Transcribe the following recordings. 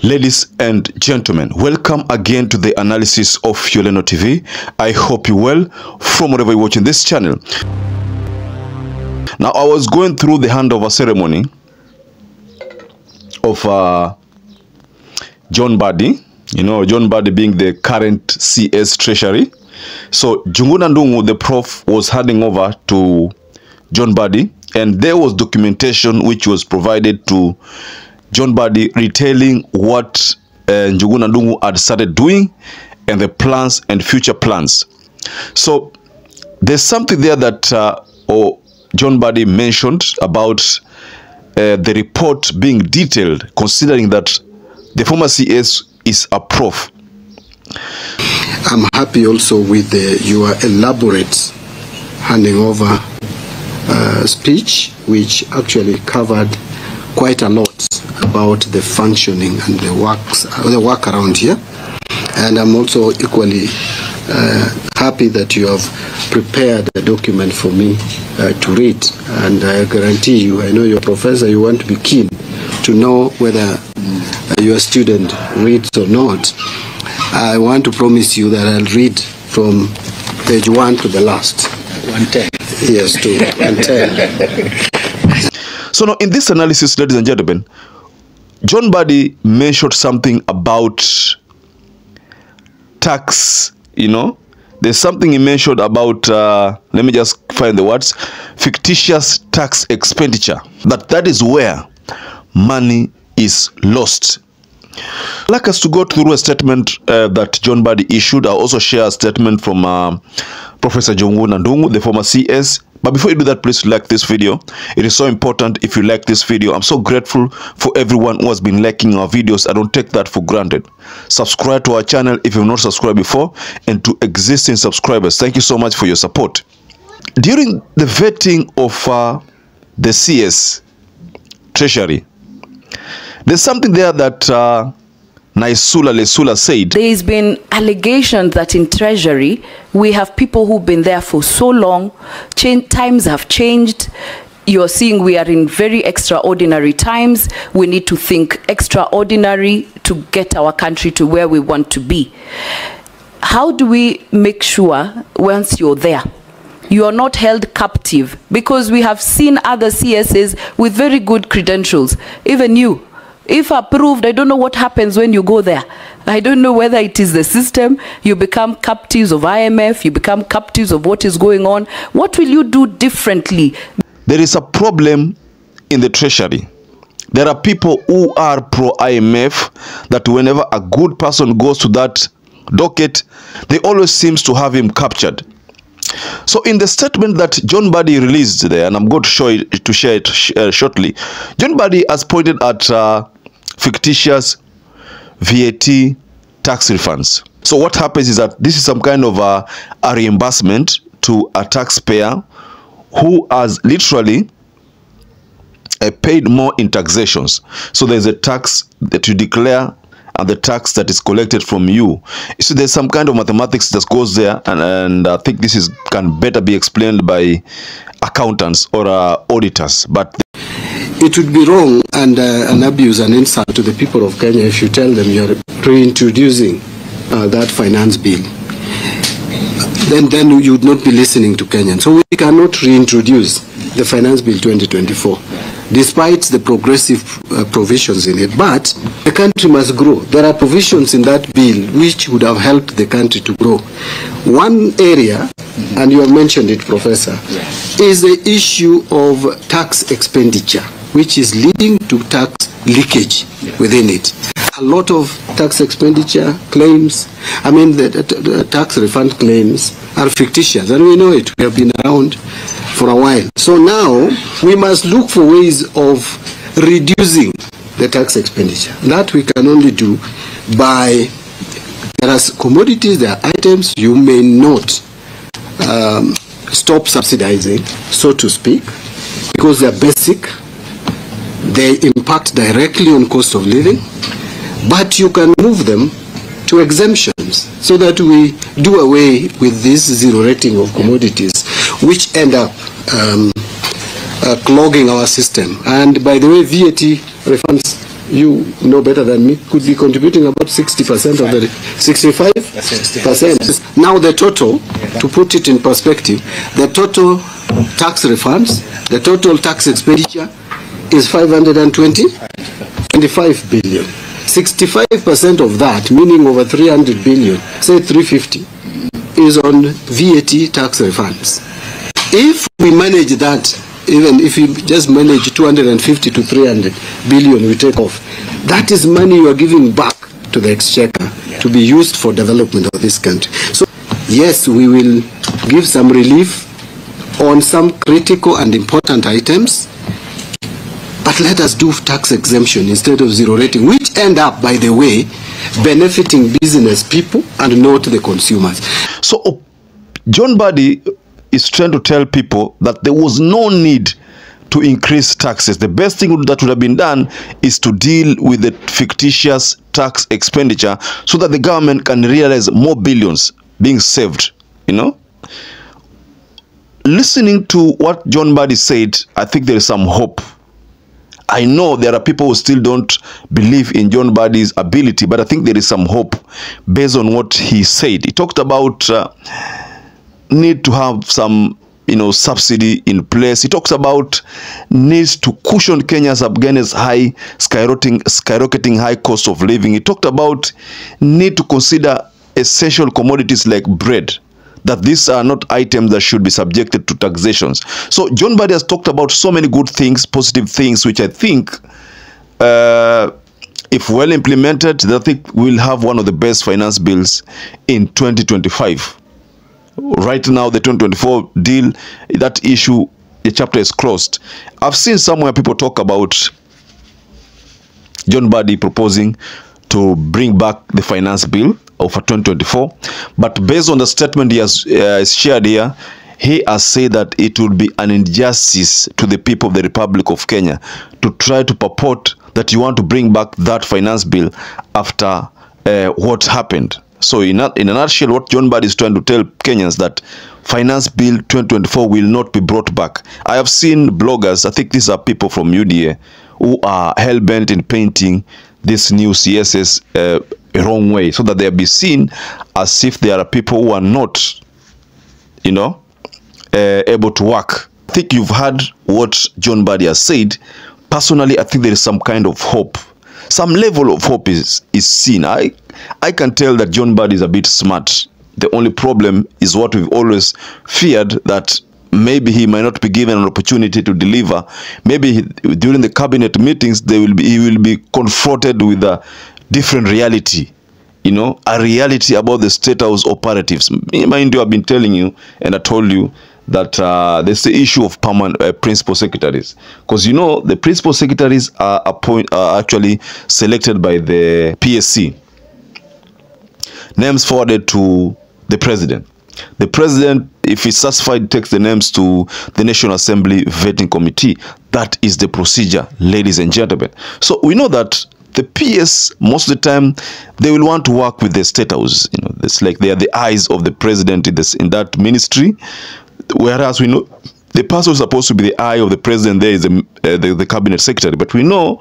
Ladies and gentlemen, welcome again to the analysis of YOLENO TV. I hope you well from wherever you're watching this channel. Now, I was going through the handover ceremony of John MBADI. You know, John MBADI being the current CS Treasury. So, NJUNGUNA, the prof, was handing over to John MBADI, and there was documentation which was provided to John MBADI retailing what NJUNGUNA had started doing and the plans and future plans. So there's something there that John MBADI mentioned about the report being detailed, considering that the former CS is a prof. I'm happy also with your elaborate handing over speech, which actually covered quite a lot about the functioning and the work around here. And I'm also equally happy that you have prepared a document for me to read. And I guarantee you, I know you're a professor, you want to be keen to know whether your student reads or not. I want to promise you that I'll read from page 1 to the last. 110. Yes, to 110. So now in this analysis, ladies and gentlemen, John MBADI mentioned something about tax, you know. There's something he mentioned about, let me just find the words, fictitious tax expenditure. That is where money is lost. I'd like us to go through a statement that John MBADI issued. I'll also share a statement from Professor NDUNGU, the former CS. But before you do that, please like this video. It is so important if you like this video. I'm so grateful for everyone who has been liking our videos. I don't take that for granted. Subscribe to our channel if you've not subscribed before, and to existing subscribers, thank you so much for your support. During the vetting of the CS Treasury, there's something there that Naisula Lesula said. There's been allegations that in Treasury, we have people who've been there for so long. Times have changed. You're seeing we are in very extraordinary times. We need to think extraordinary to get our country to where we want to be. How do we make sure once you're there, you are not held captive? Because we have seen other CSs with very good credentials, even you. If approved, I don't know what happens when you go there. I don't know whether it is the system. You become captives of IMF. You become captives of what is going on. What will you do differently? There is a problem in the Treasury. There are people who are pro-IMF, that whenever a good person goes to that docket, they always seems to have him captured. So in the statement that John MBADI released there, and I'm going to share it shortly, John MBADI has pointed at fictitious VAT tax refunds. So what happens is that this is some kind of a reimbursement to a taxpayer who has literally paid more in taxations. So there's a tax that you declare and the tax that is collected from you. So there's some kind of mathematics that goes there, and I think this can better be explained by accountants or auditors. But it would be wrong and an abuse and insult to the people of Kenya if you tell them you're reintroducing that finance bill. Then you would not be listening to Kenyans. So we cannot reintroduce the finance bill 2024, despite the progressive provisions in it. But the country must grow. There are provisions in that bill which would have helped the country to grow. One area, and you have mentioned it, Professor, is the issue of tax expenditure, which is leading to tax leakage within it. A lot of tax expenditure claims, the tax refund claims are fictitious, and we know it. We have been around for a while. So now we must look for ways of reducing the tax expenditure. That we can only do by, there are commodities, there are items you may not stop subsidizing, so to speak, because they are basic. They impact directly on cost of living, but you can move them to exemptions so that we do away with this zero rating of commodities, which end up clogging our system. And by the way, VAT refunds you know better than me, could be contributing about 60% of the 65%. Now the total, to put it in perspective, the total tax refunds, the total tax expenditure is 525 billion. 65% of that, meaning over 300 billion, say 350, is on VAT tax refunds. If we manage that, even if we just manage 250 to 300 billion we take off, that is money you are giving back to the exchequer to be used for development of this country. So yes, we will give some relief on some critical and important items, but let us do tax exemption instead of zero rating, which end up, by the way, benefiting business people and not the consumers. So John Mbadi is trying to tell people that there was no need to increase taxes. The best thing that would have been done is to deal with the fictitious tax expenditure so that the government can realize more billions being saved, you know. Listening to what John Mbadi said, I think there is some hope. I know there are people who still don't believe in John Mbadi's ability, but I think there is some hope based on what he said. He talked about need to have some, you know, subsidy in place. He talks about needs to cushion Kenya's against skyrocketing high cost of living. He talked about need to consider essential commodities like bread, that these are not items that should be subjected to taxations. So John Mbadi has talked about so many good things, positive things, which I think, if well implemented, I think we'll have one of the best finance bills in 2025. Right now, the 2024 deal, that issue, the chapter is closed. I've seen somewhere people talk about John Mbadi proposing to bring back the finance bill of 2024, but based on the statement he has shared here, he has said that it would be an injustice to the people of the Republic of Kenya to try to purport that you want to bring back that finance bill after what happened. So in a nutshell, what John Mbadi is trying to tell Kenyans that finance bill 2024 will not be brought back. I have seen bloggers, I think these are people from UDA, who are hell-bent in painting this new CSS wrong way, so that they'll be seen as if there are people who are not, you know, able to work. I think you've heard what John Mbadi has said. Personally, I think there is some kind of hope. Some level of hope is seen. I can tell that John Mbadi is a bit smart. The only problem is what we've always feared, that maybe he might not be given an opportunity to deliver. Maybe during the cabinet meetings, he will be confronted with a different reality, you know, a reality about the State House operatives. Mind you, I've been telling you, and I told you that there's the issue of permanent principal secretaries, because you know the principal secretaries are actually selected by the PSC. Names forwarded to the president. The president, if he's satisfied, takes the names to the National Assembly Vetting Committee. That is the procedure, ladies and gentlemen. So we know that the PS, most of the time, they will want to work with the State House. You know, it's like they are the eyes of the president in that ministry. Whereas we know the person who's supposed to be the eye of the president there is the cabinet secretary. But we know,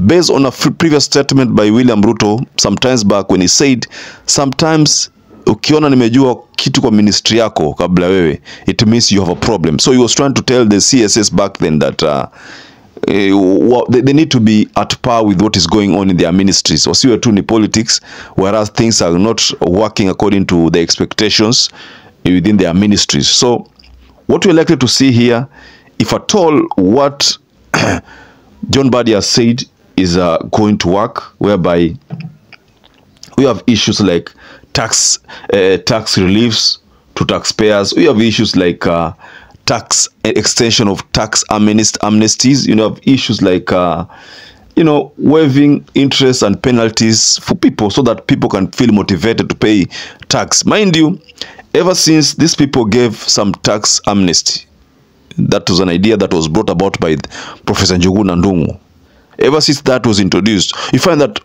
based on a previous statement by William Ruto sometimes back, when he said, sometimes ukiona nimejua kitu kwa ministry yako kabla wewe, it means you have a problem. So he was trying to tell the CSS back then that they need to be at par with what is going on in their ministries. Wasiwe tu ni politics, whereas things are not working according to the expectations within their ministries. So what we're likely to see here, if at all what John Mbadi has said is going to work, whereby we have issues like tax reliefs to taxpayers. We have issues like tax extension of tax amnesties. You know, have issues like you know, waiving interest and penalties for people so that people can feel motivated to pay tax. Mind you, ever since these people gave some tax amnesty, that was an idea that was brought about by Professor NJUNGUNA. Ever since that was introduced, you find that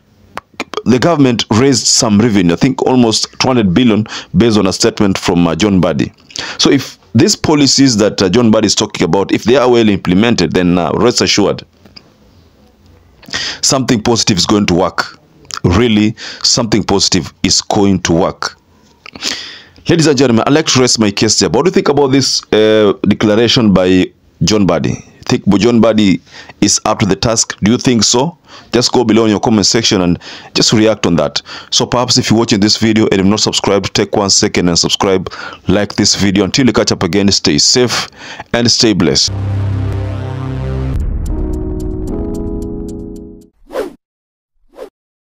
the government raised some revenue, I think almost 200 billion, based on a statement from John Mbadi. So if these policies that John Mbadi is talking about, if they are well implemented, then rest assured, something positive is going to work. Really, something positive is going to work. Ladies and gentlemen, I'd like to rest my case there. But what do you think about this declaration by John Mbadi? Think John Mbadi is up to the task? Do you think so? Just go below in your comment section and just react on that. So perhaps if you're watching this video and you've not subscribed, take 1 second and subscribe, like this video. Until you catch up again, stay safe and stay blessed.